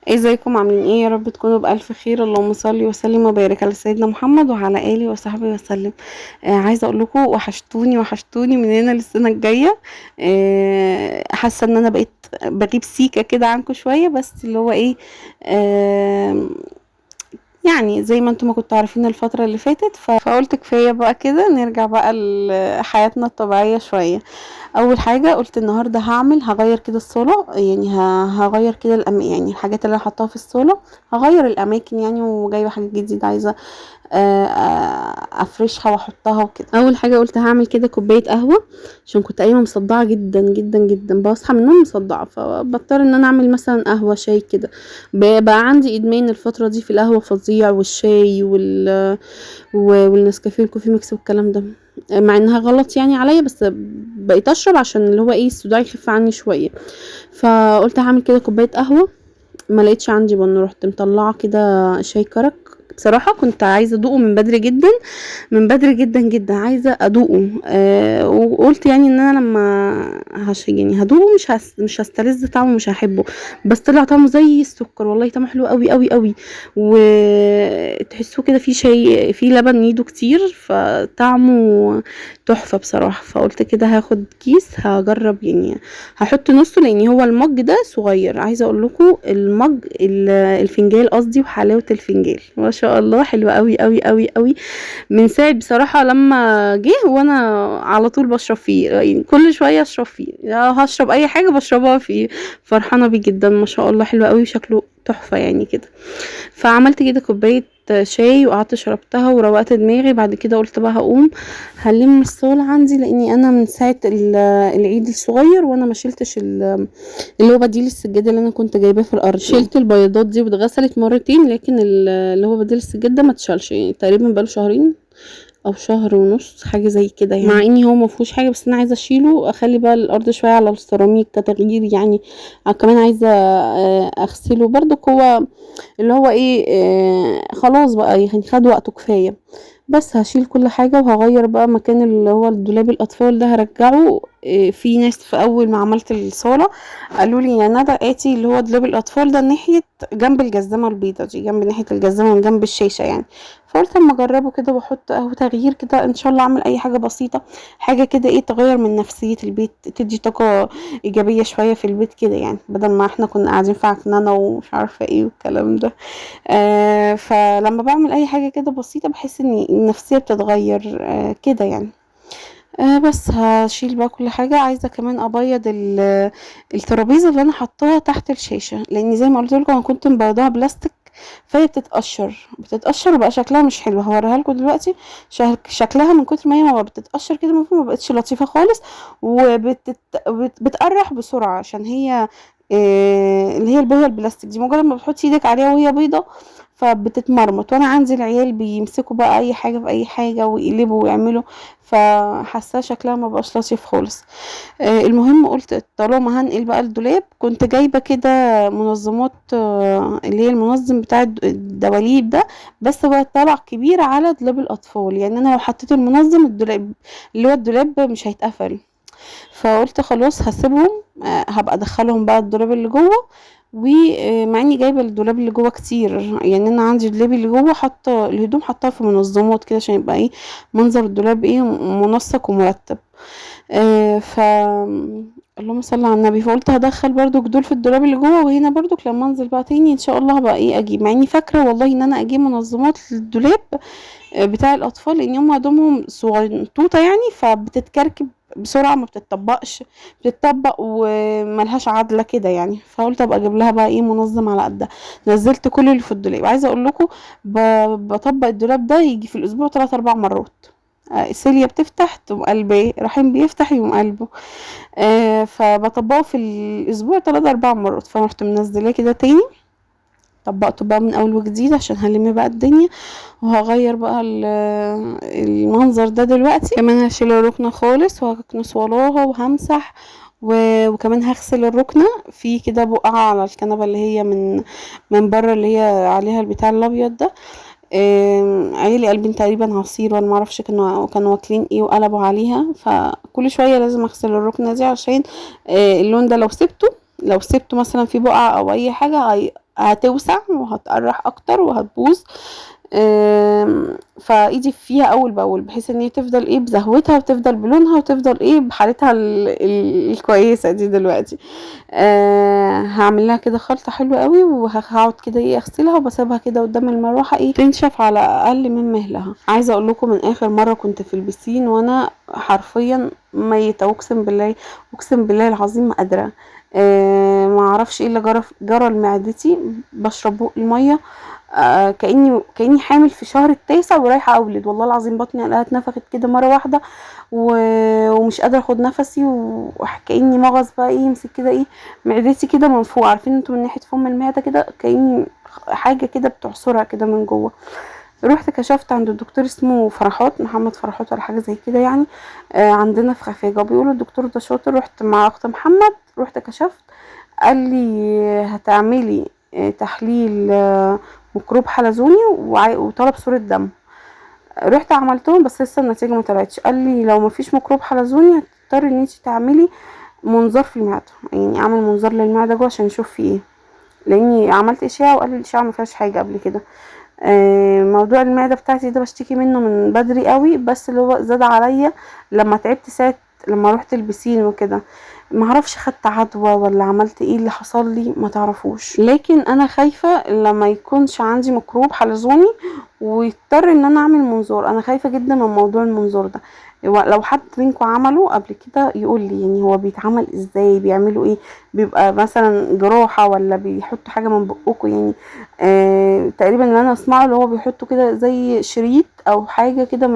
ازيكم عاملين ايه؟ يا رب تكونوا بألف خير. اللهم صل وسلم وبارك على سيدنا محمد وعلى آله وصحبه وسلم. عايزه اقول لكم وحشتوني وحشتوني من هنا للسنه الجايه. حاسه ان انا بقيت بغيب سيكه كده عنكم شويه، بس اللي هو ايه، آه يعني زي ما انتم ما كنتوا عارفين الفترة اللي فاتت، فقلت كفاية بقى كده، نرجع بقى لحياتنا الطبيعية شوية. اول حاجة قلت النهاردة هغير كده الصالة، يعني هغير كده يعني الحاجات اللي انا حطاها في الصالة، هغير الاماكن يعني، وجايبة حاجات جديدة عايزة افرشها واحطها وكده. اول حاجه قلت هعمل كده كوبايه قهوه، عشان كنت قايمه مصدعه جدا جدا جدا، بصحى من النوم مصدعه، فبضطر ان انا اعمل مثلا قهوه شاي كده. بقى عندي ادمان الفتره دي في القهوه فظيع، والشاي والنسكافيه الكوفي ميكس والكلام ده، مع انها غلط يعني عليا، بس بقيت اشرب عشان اللي هو ايه الصداع يخف عني شويه. فقلت هعمل كده كوبايه قهوه، ما لقيتش عندي بن، رحت مطلعه كده شاي كرك. بصراحة كنت عايزة ادوقه من بدري جدا، من بدري جدا جدا عايزة ادوقه. وقلت يعني ان انا لما يعني هدوقه مش هستلذ طعمه، مش هحبه. بس طلع طعمه زي السكر، والله طعمه حلو قوي قوي قوي. وتحسوه كده فيه شيء، فيه لبن نيدو كتير، فطعمه تحفة بصراحة. فقلت كده هاخد كيس هجرب يعني، هحط نصه، لان هو المج ده صغير. عايزة اقول لكم المج الفنجال قصدي، وحلاوة الفنجال ما شاء الله حلوة قوي قوي قوي قوي. من ساعة بصراحة لما جه وانا على طول بشرب فيه، يعني كل شوية اشرب فيه، هشرب اي حاجة بشربها فيه. فرحانة بيه جدا ما شاء الله، حلو قوي وشكله تحفة يعني كده. فعملت كده كوباية شاي وقعدت شربتها وروقت دماغي. بعد كده قلت بقى هقوم هلم الصالة عندي، لاني انا من ساعة العيد الصغير وانا ما شلتش اللي هو بديل السجادة اللي انا كنت جايباه في الارض. شلت البياضات دي واتغسلت مرتين، لكن اللي هو بديل السجادة ما اتشالش، يعني تقريبا بقاله شهرين او شهر ونص حاجه زي كده يعني، مع اني هو ما فيهوش حاجه، بس انا عايزه اشيله اخلي بقى الارض شويه على السيراميك كتغيير يعني. كمان عايزه اغسله برضك، هو اللي هو ايه، خلاص بقى يعني خد وقته كفايه. بس هشيل كل حاجة وهغير بقى مكان اللي هو الدولاب الأطفال ده، هرجعه. في ناس في أول ما عملت الصالة قالوا لي يا ندى آتي اللي هو دولاب الأطفال ده ناحية جنب الجزمة البيضة دي، جنب ناحية الجزمة من جنب الشاشة يعني. فقلت اما اجربه كده واحط اهو تغيير كده، ان شاء الله اعمل اي حاجة بسيطة، حاجة كده ايه تغير من نفسية البيت، تدي طاقة ايجابية شوية في البيت كده يعني، بدل ما احنا كنا قاعدين في عكننة ومش عارفة ايه والكلام ده. فلما بعمل اي حاجة كده بسيطة بحس ان النفسية بتتغير كده يعني. بس هشيل بقى كل حاجة. عايزة كمان ابيض الترابيزة اللي انا حطاها تحت الشاشة، لان زي ما قلت لكم انا كنت مبيضاها بلاستيك، فهي بتتقشر وبقى شكلها مش حلو. هوريها لكم دلوقتي. شكلها من كتر ما هي ما بتتقشر كده المفروض ما بقتش لطيفة خالص، وبتقرح بسرعة، عشان هي اللي هي البويه البلاستيك دي مجرد ما بتحطي ايدك عليها وهي بيضة فبتتمرمط. وانا عندي العيال بيمسكوا بقى اي حاجة في اي حاجة ويقلبوا ويعملوا، فحاساه شكلها ما بقاش لطيف خالص. المهم قلت طالما هنقل بقى الدولاب، كنت جايبه كده منظمات، اللي هي المنظم بتاع الدواليب ده، بس هو طلع كبير على دولاب الاطفال، يعني انا لو حطيت المنظم الدولاب اللي هو الدولاب مش هيتقفل. فقلت خلاص هسيبهم، هبقى ادخلهم بقى الدولاب اللي جوه. ومع اني جايبه الدولاب اللي جوه كتير، يعني انا عندي الدولاب اللي جوه حاطه الهدوم، حطاها في منظمات كده عشان يبقى ايه منظر الدولاب ايه منسق ومرتب. ف اللهم صل على النبي. فقلت هدخل برضو دول في الدولاب اللي جوه، وهنا برضو لما انزل بقى تاني ان شاء الله هبقى ايه اجيب، مع اني فاكره والله ان انا اجيب منظمات للدولاب بتاع الاطفال، لان هم هدومهم صغنطوطه يعني، فبتتكركب بسرعه ما بتطبقش، بتطبق وملهاش عدله كده يعني. فقلت ابقى اجيب لها بقى ايه منظم على قدها. نزلت كل اللي في الدولاب. عايزه اقول لكم بطبق الدولاب ده يجي في الاسبوع 3 4 مرات. سيليا بتفتح تقوم قلبه، رحيم بيفتح يقوم قلبه. فبطبقه في الاسبوع 3 4 مرات. فرحت منزلاه كده تاني، طبقته بقى من اول وجديد عشان هلم بقى الدنيا، وهغير بقى المنظر ده دلوقتي. كمان هشيل الركنة خالص وهكنس وراها وهمسح، وكمان هغسل الركنة في كده بقعة على الكنبة اللي هي من بره، اللي هي عليها البتاع الابيض ده. عيالي قلبين تقريبا عصير ولا معرفش كانوا واكلين ايه وقلبوا عليها، فكل شوية لازم اغسل الركنة دي عشان اللون ده لو سبته مثلا في بقعة او اي حاجة هتوسع وهتقرح اكتر وهتبوظ. فايدي فيها اول باول بحيث ان هي تفضل ايه بزهوتها وتفضل بلونها وتفضل ايه بحالتها الكويسه دي دلوقتي. هعمل لها كده خلطه حلوه قوي، وهقعد كده ايه اغسلها وبسيبها كده قدام المروحه ايه تنشف على اقل من مهلها. عايزه اقول لكم من اخر مره كنت في البسين وانا حرفيا ميته، اقسم بالله اقسم بالله العظيم ما قادره. ما اعرفش ايه اللي جرى لمعدتي، بشرب بق الميه كأني حامل في شهر التاسع ورايحة أولد، والله العظيم بطني لقاها اتنفخت كده مرة واحدة ومش قادرة اخد نفسي، وكأني مغص بقى ايه يمسك كده ايه معدتي كده من فوق، عارفين انتوا من ناحية فم المعدة كده كأني حاجة كده بتعصرها كده من جوه. رحت كشفت عند الدكتور اسمه فرحات، محمد فرحات ولا حاجة زي كده يعني، عندنا في خفاجة، بيقولوا الدكتور ده شاطر. رحت مع اخت محمد، رحت كشفت، قال لي هتعملي تحليل ميكروب حلزوني وطلب صورة دم. رحت عملتهم بس لسه النتيجة ما طلعتش. قال لي لو ما فيش ميكروب حلزوني هتضطري ان انت تعملي منظار في المعدة، يعني اعمل منظار للمعدة جوه عشان نشوف فيه ايه، لاني عملت اشعة وقال لي الاشعة ما فيهاش حاجة قبل كده. موضوع المعدة بتاعتي ده بشتكي منه من بدري قوي، بس اللي هو زاد عليا لما تعبت ساعة لما رحت البسين وكده. معرفش خدت عدوى ولا عملت ايه اللي حصل لي ما تعرفوش، لكن انا خايفة لما يكونش عندي ميكروب حلزوني ويضطر ان انا اعمل منظار. انا خايفة جدا من موضوع المنظار ده. لو حد منكم عمله قبل كده يقول لي يعني هو بيتعمل ازاي، بيعملوا ايه، بيبقى مثلا جراحة ولا بيحطوا حاجة من بقكم يعني. تقريبا اللي انا اسمعه اللي هو بيحطوا كده زي شريط او حاجة كده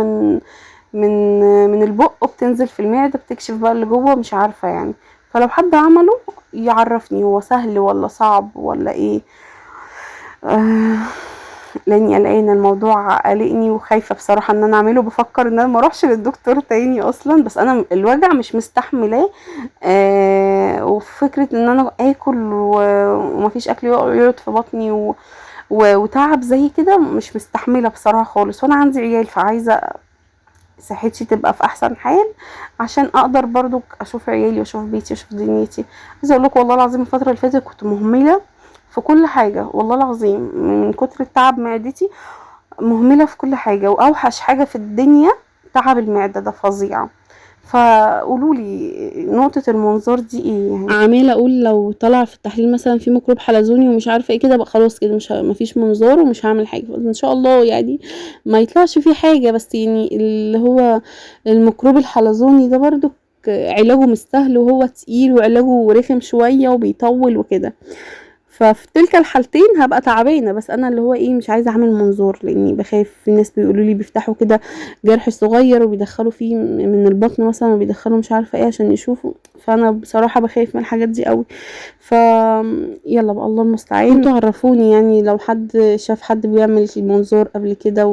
من البق بتنزل في المعدة بتكشف بقى اللي جوه، مش عارفة يعني. فلو حد عمله يعرفني هو سهل ولا صعب ولا ايه. آه لاني قلقانه الموضوع قلقني وخايفه بصراحه ان انا اعمله، بفكر ان انا ما اروحش للدكتور تاني اصلا، بس انا الوجع مش مستحملاه. وفكره ان انا اكل ومفيش اكل يقعد في بطني وتعب زي كده مش مستحمله بصراحه خالص. وانا عندي عيال فعايزه صحتي تبقى في احسن حال عشان اقدر برضو اشوف عيالي واشوف بيتي واشوف دنيتي. عايزه اقول لكم والله العظيم الفتره اللي فاتت كنت مهمله في كل حاجه، والله العظيم من كتر التعب معدتي مهمله في كل حاجه، واوحش حاجه في الدنيا تعب المعده ده فظيع. فقولوا لي نقطة المنظار دي ايه يعني؟ عمالة اقول لو طلع في التحليل مثلا في ميكروب حلزوني ومش عارفة ايه كده بقى خلاص كده مش مفيش منظار ومش هعمل حاجة ان شاء الله يعني ما يطلعش فيه حاجة. بس يعني اللي هو الميكروب الحلزوني ده برضو علاجه مش سهل وهو تقيل وعلاجه رخم شوية وبيطول وكده. ففي تلك الحالتين هبقى تعبانه، بس انا اللي هو ايه مش عايزه اعمل منظار لاني بخاف. في ناس بيقولوا لي بيفتحوا كده جرح صغير وبيدخلوا فيه من البطن مثلا وبيدخلوا مش عارفه ايه عشان يشوفوا، فانا بصراحه بخاف من الحاجات دي قوي. ف يلا بقى الله المستعان، انتوا عرفوني يعني لو حد شاف حد بيعمل المنظار قبل كده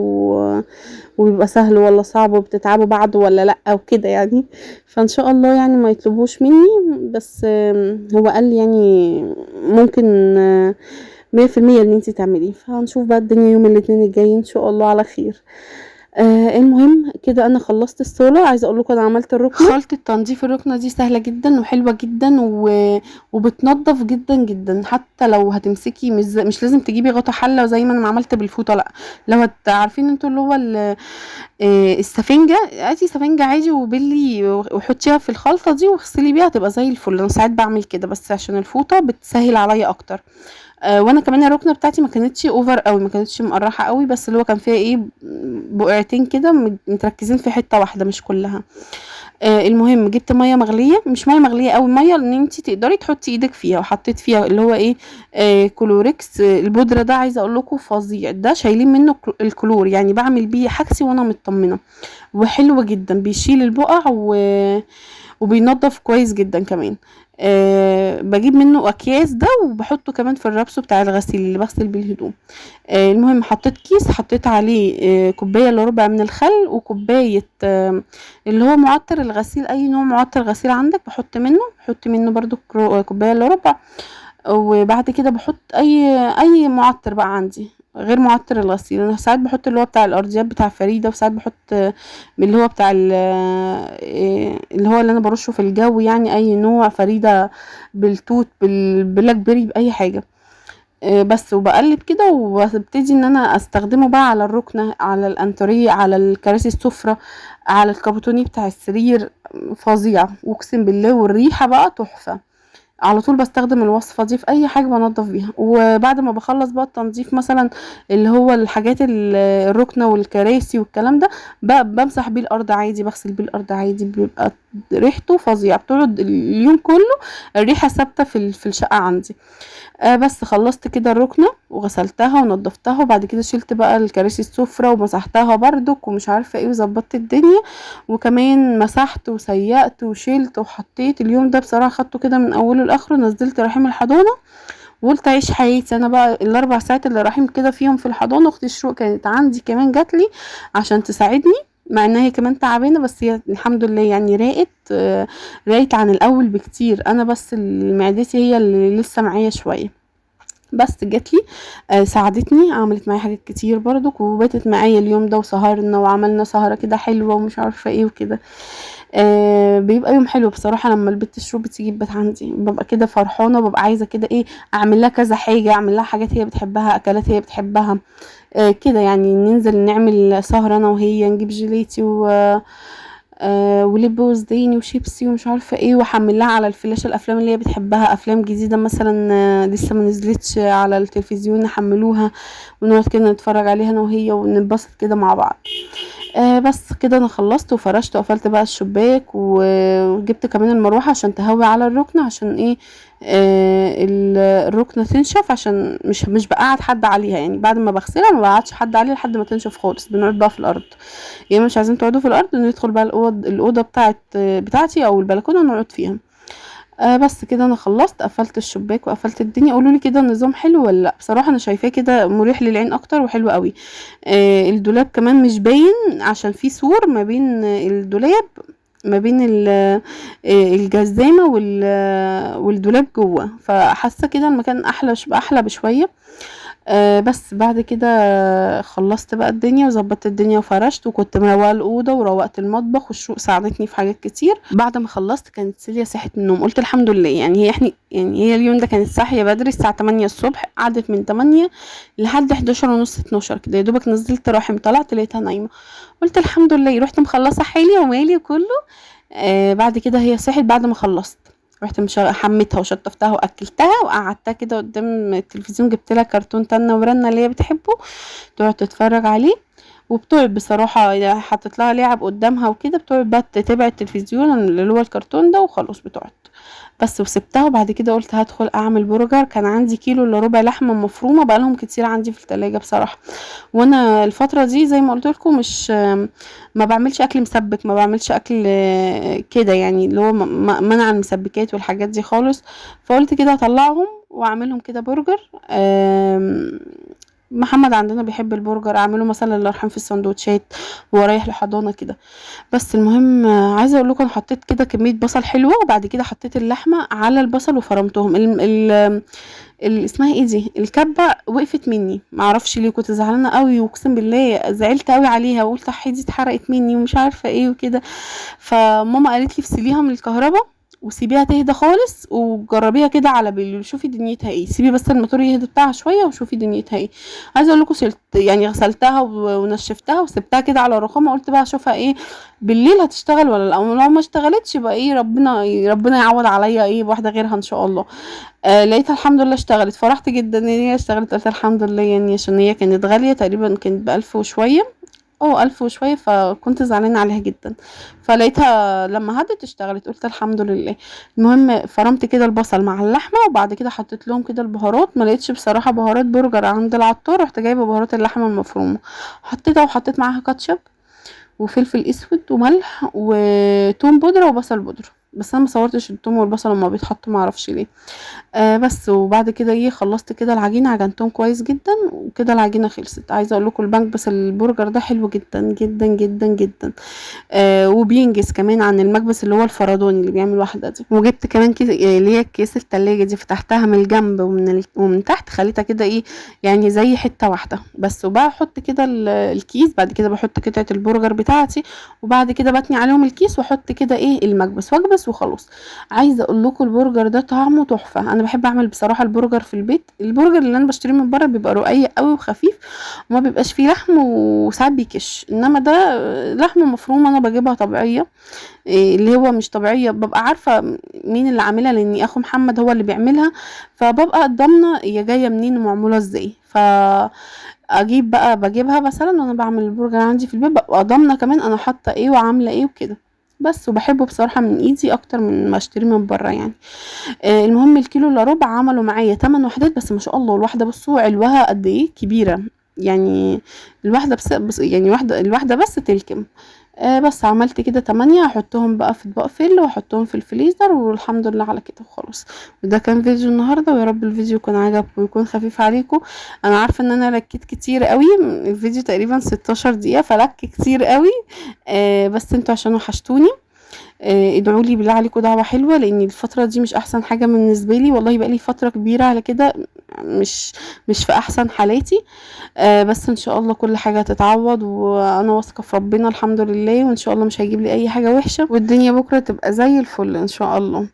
وبيبقى سهل ولا صعب وبتتعبوا بعده ولا لا او كده يعني. فان شاء الله يعني ما يطلبوش مني، بس هو قال لي يعني ممكن 100% ان انتي تعمليه. فهنشوف بقى الدنيا يوم الاثنين الجاي ان شاء الله على خير. المهم كده انا خلصت الصوره. عايزه اقول لكم انا عملت الركنه. خلطه تنظيف الركنه دي سهله جدا وحلوه جدا وبتنضف جدا جدا. حتى لو هتمسكي مش لازم تجيبي غطا حله زي ما انا عملت بالفوطه، لا لو عارفين انتوا اللي هو السفنجه، هاتي سفنجه عادي وبلي وحطيها في الخلطه دي واغسلي بيها تبقى زي الفل. انا ساعات بعمل كده بس عشان الفوطه بتسهل عليا اكتر. وانا كمان الركنه بتاعتي ما كانتش اوفر قوي، ما كانتش مقرحه قوي، بس اللي هو كان فيها ايه بقعتين كده متركزين في حته واحده مش كلها. المهم جبت ميه مغليه، مش ميه مغليه قوي، ميه ان انت تقدري تحطي ايدك فيها، وحطيت فيها اللي هو ايه كلوريكس البودره ده. عايزه اقول لكم فظيع ده، شايلين منه الكلور يعني بعمل بيه حاجتي وانا مطمنه، وحلو جدا بيشيل البقع وبينضف كويس جدا كمان. بجيب منه اكياس ده وبحطه كمان في الرابسو بتاع الغسيل اللي بغسل بيه الهدوم. المهم حطيت كيس حطيت عليه كوبايه الا ربع من الخل وكوبايه اللي هو معطر الغسيل، اي نوع معطر غسيل عندك بحط منه برضو كوبايه الا ربع. وبعد كده بحط اي معطر بقى عندي غير معطر الغسيل. انا ساعات بحط اللي هو بتاع الارضيات بتاع فريدة، وساعات بحط اللي هو بتاع اللي هو اللي انا برشه في الجو يعني اي نوع فريدة بالتوت بالبلاك بيري باي حاجة. بس وبقلب كده وببتدي ان انا استخدمه بقى على الركنة، على الانتريه، على الكراسي السفرة، على الكابوتوني بتاع السرير. فظيع اقسم بالله، والريحة بقى تحفة. على طول باستخدم الوصفة دي في اي حاجة بنضف بيها. وبعد ما بخلص بقى التنظيف مثلا اللي هو الحاجات الركنة والكراسي والكلام ده، بمسح بيه الارض عادي، بغسل بيه الارض عادي، بيبقى ريحته فظيعة، بتقعد اليوم كله الريحة ثابتة في الشقة عندي. بس خلصت كده الركنة وغسلتها ونضفتها، وبعد كده شلت بقى الكراسي السفرة ومسحتها بردك ومش عارفة ايه، وظبطت الدنيا. وكمان مسحت وسيقت وشلت وحطيت. اليوم ده بصراحة خدته كده من اوله لاخره، نزلت رحيم الحضانة وقلت اعيش حياتي انا بقى. الاربع ساعات اللي رايحين كده فيهم في الحضانة، اختي الشروق كانت عندي كمان جاتلي عشان تساعدني، مع انها هي كمان تعبانه، بس هي الحمد لله يعني راقت. راقت عن الاول بكتير. انا بس معدتي هي اللي لسه معايا شويه. بس جات لي ساعدتني، عملت معايا حاجات كتير برضك، وباتت معايا اليوم ده، وسهرنا وعملنا سهرة كده حلوة ومش عارفة ايه وكده. بيبقى يوم حلو بصراحة لما البت الشروق بتيجي البيت عندي، ببقى كده فرحانة، وببقى عايزة كده ايه، اعمل لها كذا حاجة، اعمل لها حاجات هي بتحبها، اكلات هي بتحبها. كده يعني ننزل نعمل سهرة انا وهي، نجيب جيليتي ولب وزداني وشيبسي ومش عارفه ايه، واحمل لها على الفلاشه الافلام اللي هي بتحبها، افلام جديده مثلا لسه ما نزلتش على التلفزيون، نحملوها ونقعد كده نتفرج عليها انا وهي وننبسط كده مع بعض. بس كده انا خلصت وفرشت وقفلت بقى الشباك، وجبت كمان المروحه عشان تهوي على الركنه، عشان ايه، الركنه تنشف، عشان مش بقعد حد عليها يعني. بعد ما بغسلها ما بقعدش حد عليها لحد ما تنشف خالص، بنقعد بقى في الارض. يا اما مش عايزين تقعدوا في الارض، ندخل بقى الاوضه بتاعتي او البلكونه نقعد فيها. بس كده انا خلصت، قفلت الشباك وقفلت الدنيا. قولوا لي كده النظام حلو ولا لا؟ بصراحه انا شايفاه كده مريح للعين اكتر وحلو قوي. الدولاب كمان مش باين عشان في سور ما بين الدولاب، ما بين الجزامه والدولاب جوه، فحاسه كده المكان احلى بشويه. بس بعد كده خلصت بقى الدنيا وظبطت الدنيا وفرشت، وكنت مروقه الاوضه وروقت المطبخ، والشروق ساعدتني في حاجات كتير. بعد ما خلصت كانت سيليا صحت من النوم، قلت الحمد لله. يعني هي اليوم ده كانت صاحيه بدري الساعه 8 الصبح، قعدت من 8 لحد 11 ونص 12 كده، يا دوبك نزلت رحم طلعت لقيتها نايمه. قلت الحمد لله، رحت مخلصه حالي ومالي وكله. بعد كده هي صحت بعد ما خلصت، رحت حميتها وشطفتها واكلتها وقعدتها كده قدام التلفزيون، جبت لها كرتون تنة ورنة اللي هي بتحبه تقعد تتفرج عليه. وبتقعد بصراحة يعني حطيت لها لعب قدامها وكده، بتقعد بقى تتابع التلفزيون اللي هو الكرتون ده وخلاص بتقعد. بس وسبتها. وبعد كده قلت هدخل اعمل برجر. كان عندي كيلو الا ربع لحمه مفرومه بقالهم كتير عندي في التلاجة بصراحه. وانا الفتره دي زي ما قلت لكم مش ما بعملش اكل مسبك، ما بعملش اكل كده يعني، اللي هو منع المسبكات والحاجات دي خالص. فقلت كده اطلعهم واعملهم كده برجر. محمد عندنا بيحب البرجر، اعمله مثلا الله يرحمه في السندوتشات وهو رايح لحضانه كده. بس المهم عايزه اقول لكم انا حطيت كده كميه بصل حلوه، وبعد كده حطيت اللحمه على البصل وفرمتهم. اسمها ايه دي، الكبه وقفت مني، ما اعرفش ليه، كنت زعلانه قوي واقسم بالله زعلت قوي عليها، وقلت دي اتحرقت مني ومش عارفه ايه وكده. فماما قالت لي افصليها من الكهرباء وسيبيها تهدى خالص، وجربيها كده على بالليل شوفي دنيتها ايه، سيبي بس الموتور يهدى بتاعها شويه وشوفي دنيتها ايه. عايزه اقول لكم يعني غسلتها ونشفتها وسبتها كده على الرخامه، قلت بقى اشوفها ايه بالليل هتشتغل ولا لا. لو ما اشتغلتش يبقى ايه، ربنا يعوض عليا ايه بواحده غيرها ان شاء الله. لقيتها الحمد لله اشتغلت، فرحت جدا ان هي اشتغلت، قلت الحمد لله يعني، عشان هي كانت غاليه تقريبا، كانت ب1000 وشويه. 1000 وشوية، فكنت زعلانة عليها جدا. فلقيتها لما هدت اشتغلت، قلت الحمد لله. المهم فرمت كده البصل مع اللحمة، وبعد كده حطيت لهم كده البهارات. ما لقيتش بصراحة بهارات برجر عند العطار، رحت جايبة بهارات اللحمة المفرومة حطيتها، وحطيت معاها كاتشب وفلفل اسود وملح وتوم بودرة وبصل بودرة. بس انا ما صورتش التوم والبصل لما بيتحطوا، ما اعرفش ليه. بس وبعد كده خلصت كده العجينه، عجنتهم كويس جدا، وكده العجينه خلصت. عايزه اقول لكم البنك بس البرجر ده حلو جدا جدا جدا جدا. وبينجز كمان عن المكبس اللي هو الفرداني اللي بيعمل واحده دي. وجبت كمان كيس اللي هي اكياس التلاجة دي، فتحتها من الجنب ومن تحت، خليتها كده ايه يعني زي حته واحده بس. وبقى احط كده الكيس، بعد كده بحط قطعه البرجر بتاعتي، وبعد كده بتني عليهم الكيس واحط كده ايه المكبس واكبس بس وخلاص. عايزه اقول لكم البرجر ده طعمه تحفه. انا بحب اعمل بصراحه البرجر في البيت. البرجر اللي انا بشتريه من بره بيبقى رقيق قوي وخفيف وما بيبقاش فيه لحم وساعات بيكش، انما ده لحمه مفرومه انا بجيبها طبيعيه. اللي هو مش طبيعيه ببقى عارفه مين اللي عاملها لاني اخو محمد هو اللي بيعملها، فببقى ضامنه هي جايه منين ومعموله ازاي. اجيب بقى بجيبها مثلا وانا بعمل البرجر عندي في البيت، ببقى ضامنه كمان انا حاطه ايه وعامله ايه وكده بس. وبحبه بصراحه من ايدي اكتر من ما اشتريه من بره يعني. المهم الكيلو الا ربع عملوا معايا 8 وحدات بس، ما شاء الله الواحده بصوا علوها قد ايه كبيره يعني. الواحده بس يعني الواحده بس تلكم. بس عملت كده 8 هحطهم بقى في اطباق فل واحطهم في الفريزر، والحمد لله على كده وخلاص. وده كان فيديو النهارده، ويا رب الفيديو يكون عجبكم ويكون خفيف عليكم. انا عارفه ان انا لكيت كتير قوي، الفيديو تقريبا 16 دقيقه فلك كتير قوي. بس انتوا عشان وحشتوني. ادعوا لي بالله عليكم دعوه حلوه، لان الفتره دي مش احسن حاجه بالنسبه لي والله، بقى لي فتره كبيره على كده مش مش في احسن حالاتي. بس ان شاء الله كل حاجه هتتعوض، وانا واثقه في ربنا الحمد لله، وان شاء الله مش هيجيب لي اي حاجه وحشه، والدنيا بكره تبقى زي الفل ان شاء الله.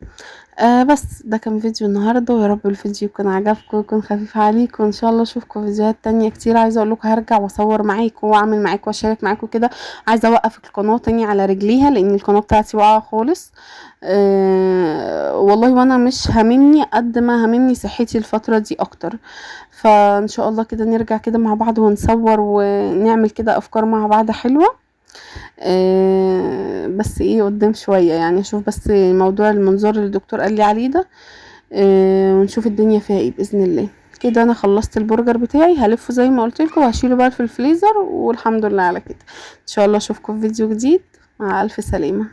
بس ده كان فيديو النهارده، ويا رب الفيديو يكون عجبكم ويكون خفيف عليكم. وان شاء الله اشوفكم فيديوهات تانية كتير. عايزه اقول لكم هرجع واصور معاكم واعمل معاكم واشارك معاكم كده. عايزه اوقف القناه تاني على رجليها لان القناه بتاعتي واقعه خالص. والله وانا مش هاممني قد ما هاممني صحتي الفتره دي اكتر. فان شاء الله كده نرجع كده مع بعض ونصور ونعمل كده افكار مع بعض حلوه. بس ايه قدام شوية يعني، اشوف بس موضوع المنظار اللي الدكتور قال لي عليه ده. ونشوف الدنيا فيها ايه بإذن الله. كده انا خلصت البرجر بتاعي، هلفه زي ما قلت لكم وهشيله بقى في الفريزر، والحمد لله على كده. ان شاء الله اشوفكم في فيديو جديد. مع الف سلامة.